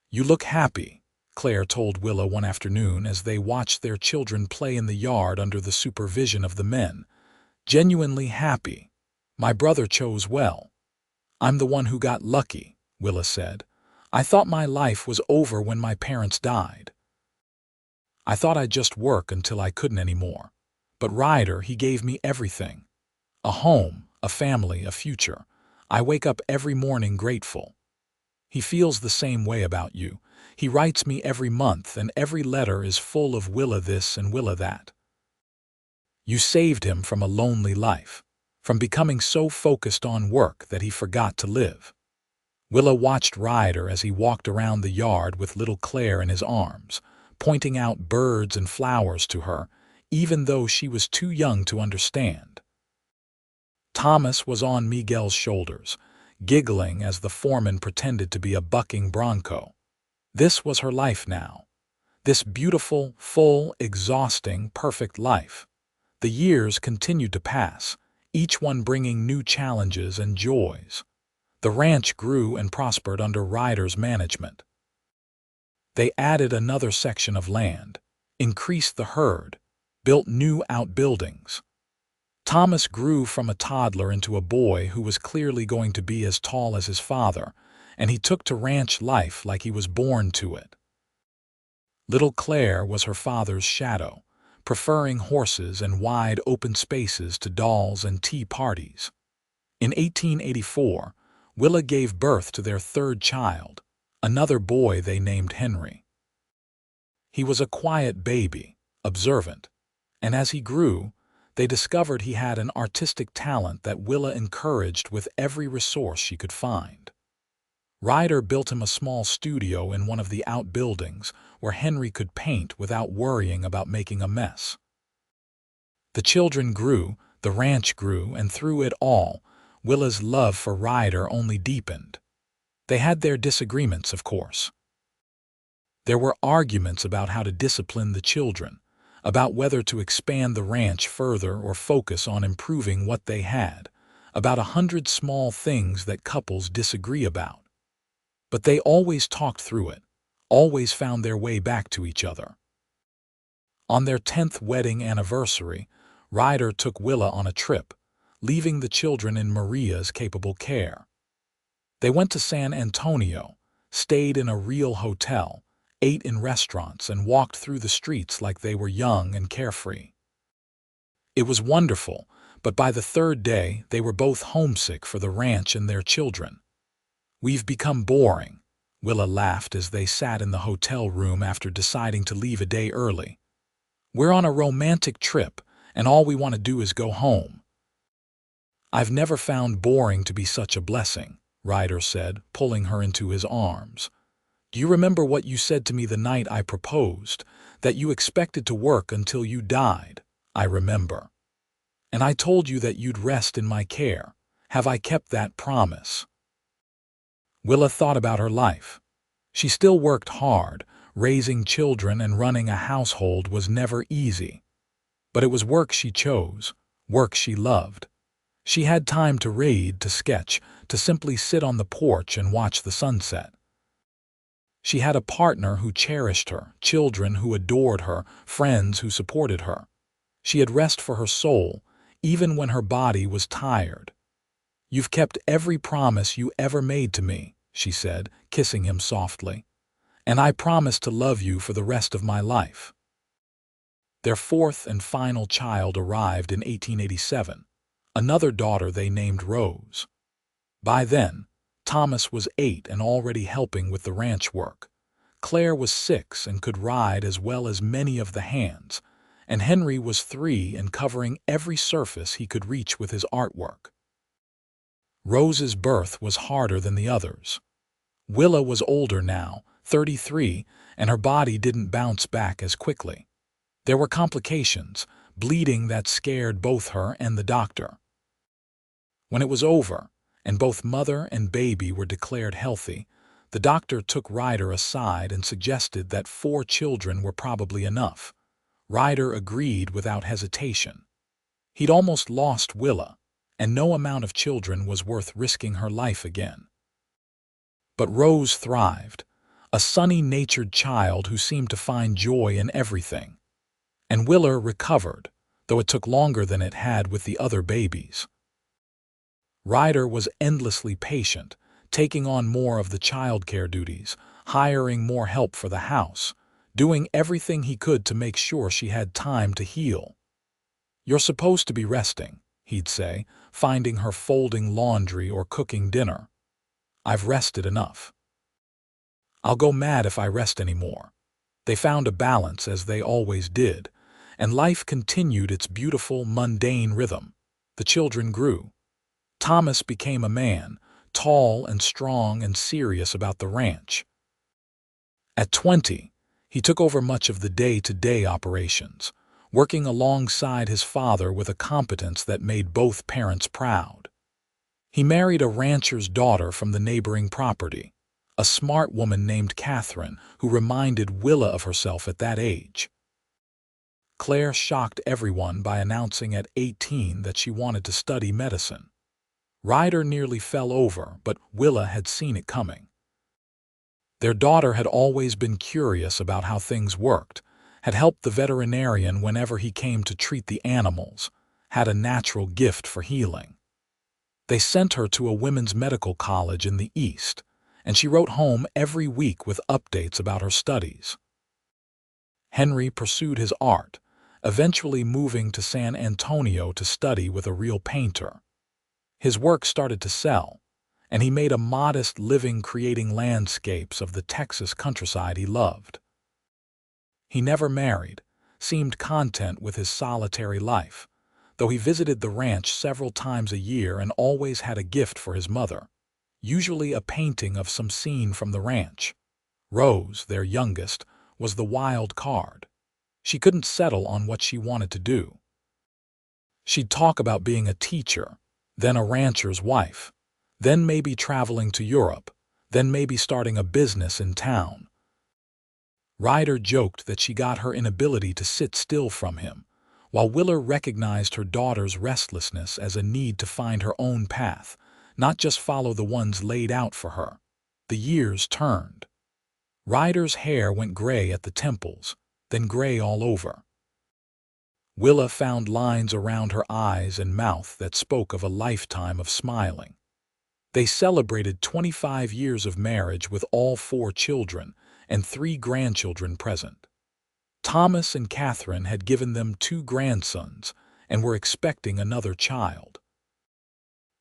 "You look happy," Claire told Willa one afternoon as they watched their children play in the yard under the supervision of the men. "Genuinely happy. My brother chose well." "I'm the one who got lucky," Willa said. I thought my life was over when my parents died. I thought I'd just work until I couldn't anymore. But Ryder, he gave me everything. A home, a family, a future. I wake up every morning grateful. He feels the same way about you. He writes me every month, and every letter is full of Willa this and Willa that. You saved him from a lonely life, from becoming so focused on work that he forgot to live. Willa watched Ryder as he walked around the yard with little Claire in his arms, pointing out birds and flowers to her, even though she was too young to understand. Thomas was on Miguel's shoulders, giggling as the foreman pretended to be a bucking bronco. This was her life now. This beautiful, full, exhausting, perfect life. The years continued to pass, each one bringing new challenges and joys. The ranch grew and prospered under Ryder's management. They added another section of land, increased the herd, built new outbuildings. Thomas grew from a toddler into a boy who was clearly going to be as tall as his father, and he took to ranch life like he was born to it. Little Claire was her father's shadow, preferring horses and wide open spaces to dolls and tea parties. In 1884, Willa gave birth to their third child, another boy they named Henry. He was a quiet baby, observant, and as he grew, they discovered he had an artistic talent that Willa encouraged with every resource she could find. Ryder built him a small studio in one of the outbuildings where Henry could paint without worrying about making a mess. The children grew, the ranch grew, and through it all, Willa's love for Ryder only deepened. They had their disagreements, of course. There were arguments about how to discipline the children, about whether to expand the ranch further or focus on improving what they had, about 100 small things that couples disagree about. But they always talked through it, always found their way back to each other. On their 10th wedding anniversary, Ryder took Willa on a trip, leaving the children in Maria's capable care. They went to San Antonio, stayed in a real hotel, ate in restaurants, and walked through the streets like they were young and carefree. It was wonderful, but by the third day they were both homesick for the ranch and their children. "We've become boring," Willa laughed as they sat in the hotel room after deciding to leave a day early. "We're on a romantic trip, and all we want to do is go home." "I've never found boring to be such a blessing," Ryder said, pulling her into his arms. "Do you remember what you said to me the night I proposed, that you expected to work until you died?" "I remember. And I told you that you'd rest in my care. Have I kept that promise?" Willa thought about her life. She still worked hard. Raising children and running a household was never easy. But it was work she chose, work she loved. She had time to read, to sketch, to simply sit on the porch and watch the sunset. She had a partner who cherished her, children who adored her, friends who supported her. She had rest for her soul, even when her body was tired. "You've kept every promise you ever made to me," she said, kissing him softly. "And I promise to love you for the rest of my life." Their fourth and final child arrived in 1887, another daughter they named Rose. By then, Thomas was 8 and already helping with the ranch work. Claire was 6 and could ride as well as many of the hands, and Henry was 3 and covering every surface he could reach with his artwork. Rose's birth was harder than the others. Willa was older now, 33, and her body didn't bounce back as quickly. There were complications, bleeding that scared both her and the doctor. When it was over, and both mother and baby were declared healthy, the doctor took Ryder aside and suggested that 4 children were probably enough. Ryder agreed without hesitation. He'd almost lost Willa, and no amount of children was worth risking her life again. But Rose thrived, a sunny-natured child who seemed to find joy in everything. And Willa recovered, though it took longer than it had with the other babies. Ryder was endlessly patient, taking on more of the childcare duties, hiring more help for the house, doing everything he could to make sure she had time to heal. "You're supposed to be resting," he'd say, finding her folding laundry or cooking dinner. "I've rested enough. I'll go mad if I rest anymore." They found a balance, as they always did, and life continued its beautiful, mundane rhythm. The children grew. Thomas became a man, tall and strong and serious about the ranch. At 20, he took over much of the day-to-day operations, working alongside his father with a competence that made both parents proud. He married a rancher's daughter from the neighboring property, a smart woman named Catherine who reminded Willa of herself at that age. Claire shocked everyone by announcing at 18 that she wanted to study medicine. Ryder nearly fell over, but Willa had seen it coming. Their daughter had always been curious about how things worked, had helped the veterinarian whenever he came to treat the animals, had a natural gift for healing. They sent her to a women's medical college in the East, and she wrote home every week with updates about her studies. Henry pursued his art, eventually moving to San Antonio to study with a real painter. His work started to sell, and he made a modest living creating landscapes of the Texas countryside he loved. He never married, seemed content with his solitary life, though he visited the ranch several times a year and always had a gift for his mother, usually a painting of some scene from the ranch. Rose, their youngest, was the wild card. She couldn't settle on what she wanted to do. She'd talk about being a teacher, then a rancher's wife, then maybe traveling to Europe, then maybe starting a business in town. Ryder joked that she got her inability to sit still from him, while Willa recognized her daughter's restlessness as a need to find her own path, not just follow the ones laid out for her. The years turned. Ryder's hair went gray at the temples, then gray all over. Willa found lines around her eyes and mouth that spoke of a lifetime of smiling. They celebrated 25 years of marriage with all 4 children and 3 grandchildren present. Thomas and Catherine had given them 2 grandsons and were expecting another child.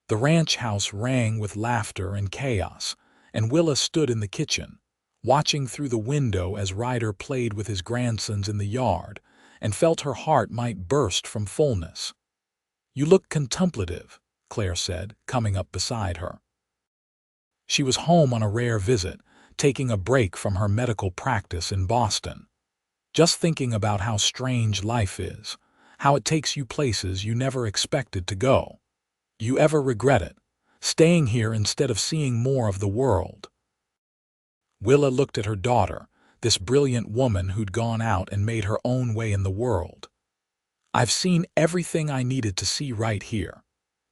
The ranch house rang with laughter and chaos, and Willa stood in the kitchen, watching through the window as Ryder played with his grandsons in the yard, and felt her heart might burst from fullness. "You look contemplative," Claire said, coming up beside her. She was home on a rare visit, taking a break from her medical practice in Boston. "Just thinking about how strange life is, how it takes you places you never expected to go. You ever regret it, staying here instead of seeing more of the world?" Willa looked at her daughter, this brilliant woman who'd gone out and made her own way in the world. "I've seen everything I needed to see right here.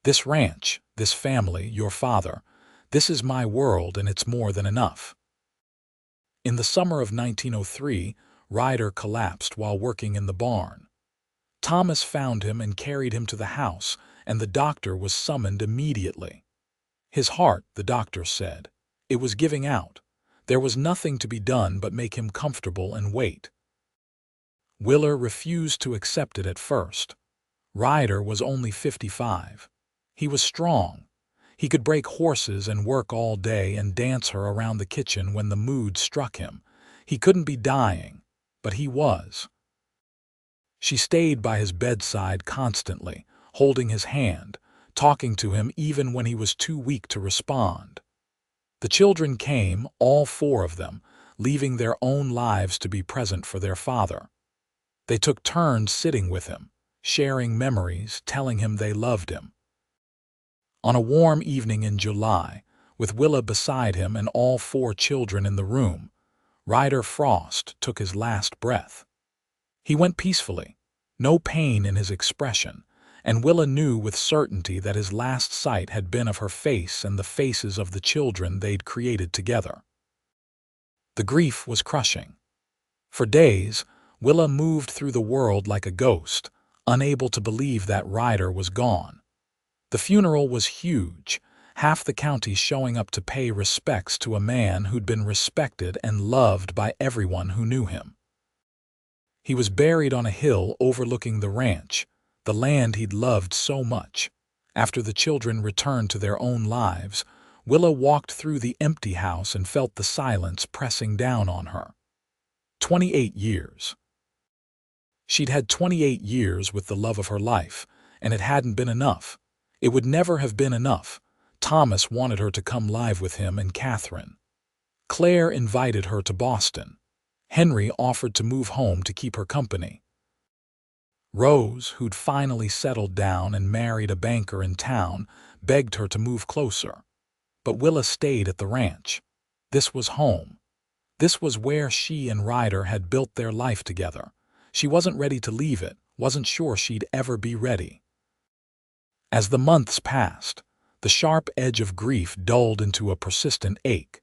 This ranch, this family, your father, this is my world, and it's more than enough." In the summer of 1903, Ryder collapsed while working in the barn. Thomas found him and carried him to the house, and the doctor was summoned immediately. His heart, the doctor said, it was giving out. There was nothing to be done but make him comfortable and wait. Willa refused to accept it at first. Ryder was only 55. He was strong. He could break horses and work all day and dance her around the kitchen when the mood struck him. He couldn't be dying, but he was. She stayed by his bedside constantly, holding his hand, talking to him even when he was too weak to respond. The children came, all 4 of them, leaving their own lives to be present for their father. They took turns sitting with him, sharing memories, telling him they loved him. On a warm evening in July, with Willa beside him and all 4 children in the room, Ryder Frost took his last breath. He went peacefully, no pain in his expression, and Willa knew with certainty that his last sight had been of her face and the faces of the children they'd created together. The grief was crushing. For days, Willa moved through the world like a ghost, unable to believe that Ryder was gone. The funeral was huge, half the county showing up to pay respects to a man who'd been respected and loved by everyone who knew him. He was buried on a hill overlooking the ranch, the land he'd loved so much. After the children returned to their own lives, Willa walked through the empty house and felt the silence pressing down on her. 28 years. She'd had 28 years with the love of her life, and it hadn't been enough. It would never have been enough. Thomas wanted her to come live with him and Catherine. Claire invited her to Boston. Henry offered to move home to keep her company. Rose, who'd finally settled down and married a banker in town, begged her to move closer. But Willa stayed at the ranch. This was home. This was where she and Ryder had built their life together. She wasn't ready to leave it, wasn't sure she'd ever be ready. As the months passed, the sharp edge of grief dulled into a persistent ache.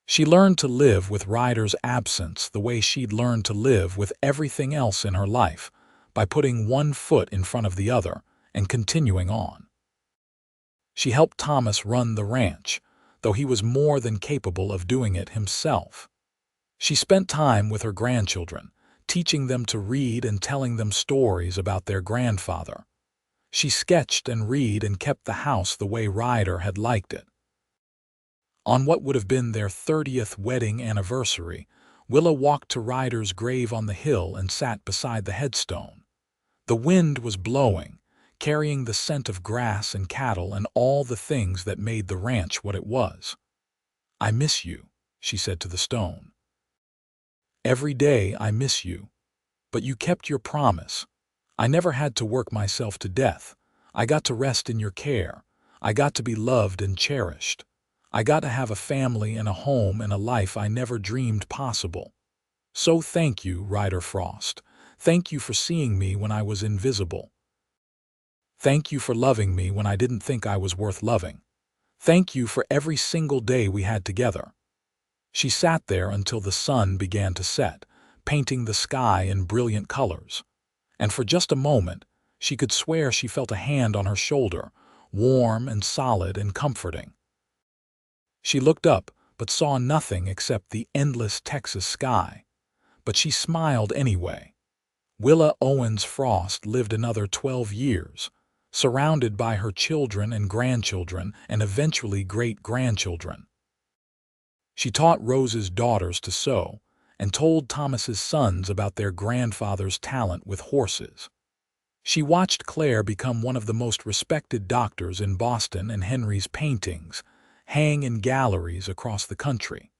She learned to live with Ryder's absence the way she'd learned to live with everything else in her life, by putting one foot in front of the other and continuing on. She helped Thomas run the ranch, though he was more than capable of doing it himself. She spent time with her grandchildren, teaching them to read and telling them stories about their grandfather. She sketched and read and kept the house the way Ryder had liked it. On what would have been their 30th wedding anniversary, Willa walked to Ryder's grave on the hill and sat beside the headstone. The wind was blowing, carrying the scent of grass and cattle and all the things that made the ranch what it was. "I miss you," she said to the stone. "Every day I miss you. But you kept your promise. I never had to work myself to death. I got to rest in your care. I got to be loved and cherished. I got to have a family and a home and a life I never dreamed possible. So thank you, Ryder Frost. Thank you for seeing me when I was invisible. Thank you for loving me when I didn't think I was worth loving. Thank you for every single day we had together." She sat there until the sun began to set, painting the sky in brilliant colors. And for just a moment, she could swear she felt a hand on her shoulder, warm and solid and comforting. She looked up, but saw nothing except the endless Texas sky. But she smiled anyway. Willa Owens Frost lived another 12 years, surrounded by her children and grandchildren and eventually great-grandchildren. She taught Rose's daughters to sew and told Thomas's sons about their grandfather's talent with horses. She watched Claire become one of the most respected doctors in Boston, and Henry's paintings hang in galleries across the country.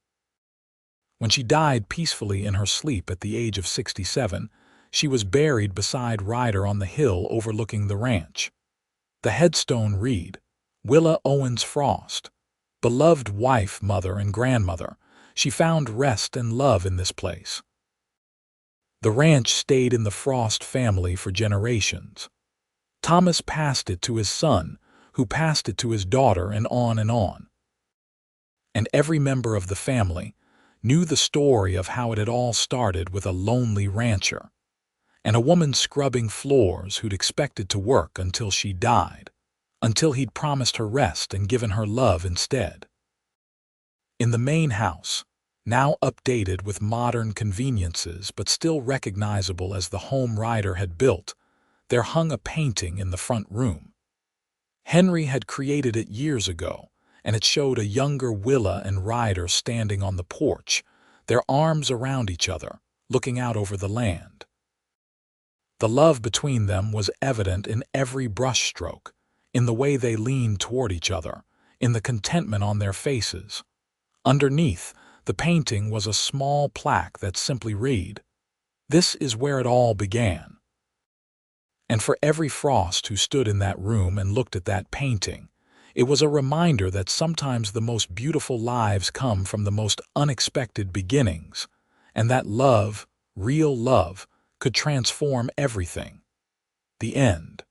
When she died peacefully in her sleep at the age of 67, she was buried beside Ryder on the hill overlooking the ranch. The headstone read, "Willa Owens Frost, beloved wife, mother, and grandmother. She found rest and love in this place." The ranch stayed in the Frost family for generations. Thomas passed it to his son, who passed it to his daughter, and on and on. And every member of the family knew the story of how it had all started with a lonely rancher and a woman scrubbing floors who'd expected to work until she died, until he'd promised her rest and given her love instead. In the main house, now updated with modern conveniences but still recognizable as the home Ryder had built, there hung a painting in the front room. Henry had created it years ago, and it showed a younger Willa and Ryder standing on the porch, their arms around each other, looking out over the land. The love between them was evident in every brushstroke, in the way they leaned toward each other, in the contentment on their faces. Underneath, the painting was a small plaque that simply read, "This is where it all began." And for every Frost who stood in that room and looked at that painting, it was a reminder that sometimes the most beautiful lives come from the most unexpected beginnings, and that love, real love, could transform everything. The end.